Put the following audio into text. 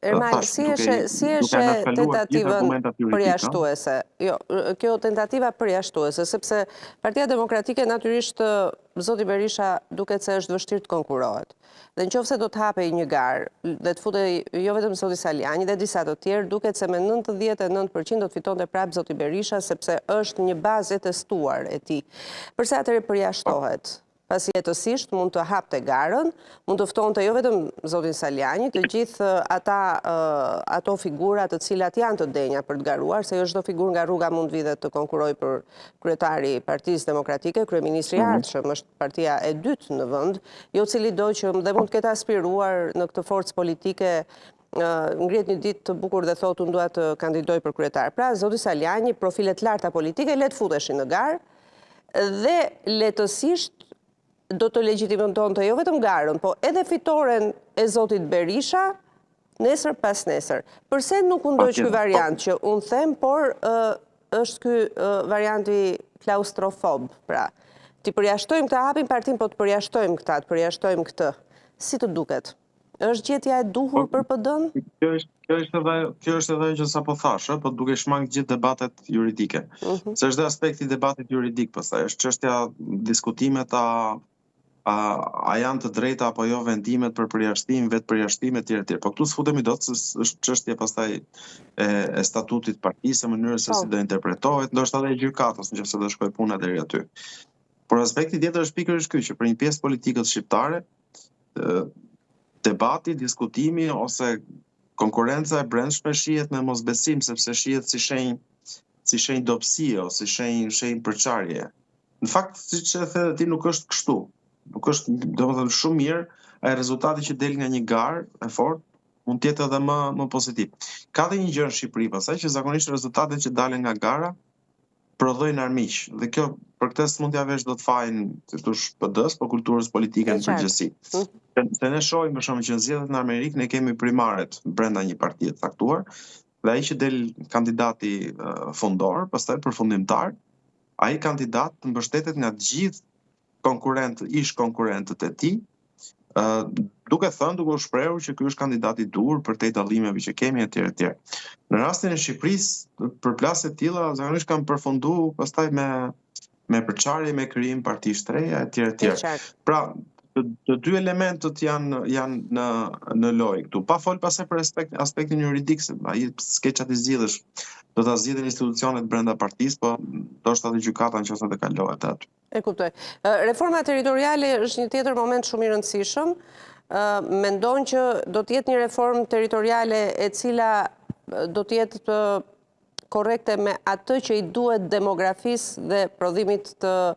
Ermal, si eshe tentativën përjashtuese? Jo, kjo tentativa përjashtuese, sepse Partia Demokratike natyrisht zoti Berisha duket se është vështirë të konkurohet. Dhe nëse do të hapej një garë, dhe të futej jo vetëm zoti Saliani dhe disa të tjerë, duket se me 99% do të fitonte prapë zoti Berisha, sepse është një bazë e testuar e tij. Përsa atëherë përjashtohet? Pasi jetësisht mund të hapte garën, mund të ftonte jo vetëm zotin Saliani, të gjithë ato figura të cilat janë të denja për të garuar, se jo çdo figurë nga rruga mund vide të konkurojë për kryetari i Partisë Demokratike, kryeministri i ardhshëm është partia e dytë në vend, jo cili do që dhe mund të ketë aspiruar në këtë forcë politike ngrihet një ditë të bukur dhe thotë unë dua të kandidoj për kryetar. Pra, zoti Saliani, profilet larta politike, le të futeshin në garë dhe letësisht do të legjitimon-tonte jo vetëm garën, po edhe fitoren e zotit Berisha, nesër pas nesër. Përse nuk u ndoq ky variant që unë them, por është ky varianti klaustrofob, pra, ti përjashtojmë këtë hapin partin, po të përjashtojmë këta, të përjashtojmë këtë. Si të duket? Është gjetja e duhur për PD-n? Kjo është edhe që sapo thash, po duke shmang gjithë debatet juridike. Se është dhe aspekti i debatit juridik, pastaj është çështja diskutimet a janë të drejta apo jo vendimet për përjashtim, vetë përjashtim etj. Po këtu s'futemi dot, se është çështje pastaj e statutit të partisë, mënyrës se si do interpretohet, ndoshta edhe e gjykatës nëse do shkojë puna deri aty. Por aspekti tjetër është pikërisht ky që për një pjesë politikës shqiptare debati, diskutimi ose konkurenca e brendshme shihet me mosbesim, sepse shihet si shenjë dobësie ose shenjë përçarje. Në fakt, siç e the ti, nuk është kështu. Nuk është, domethënë, shumë mirë, ai rezultati që del nga një garë e fortë mund të jetë edhe më pozitiv. Ka dhe një gjë në Shqipëri pastaj që zakonisht rezultatet që dalen nga gara prodhojnë armiq. Dhe kjo për këtë s'mund t'ia vesh dot fajin PD-s, po kulturës politike në përgjithësi. Se ne shohim për shembull që në zgjedhjet në Amerikë ne kemi primaret brenda një partie të caktuar, dhe ai që del kandidati fundor, pastaj përfundimtar, ai kandidat mbështetet nga të gjithë ish konkurrentët e tij, duke u shprehur që ky është kandidati i dur përtej dallimeve që kemi etj. Në rastin e Shqipërisë, përplasje të tilla zakonisht kanë përfunduar pastaj me përçarje, me krijim partish të reja etj. Pra, të dy elementët janë në lojë këtu. Pa fol pastaj për aspektin juridik, se ai skeçat i zgjidhësh do ta zgjidhin institucionet brenda partisë, po ndoshta edhe gjykata nëse do kalohet aty. E kuptoj. Reforma territoriale është një tjetër moment shumë i rëndësishëm. Mendon që do të jetë një reformë territoriale e cila do të jetë korrekte me atë që i duhet demografisë dhe prodhimit të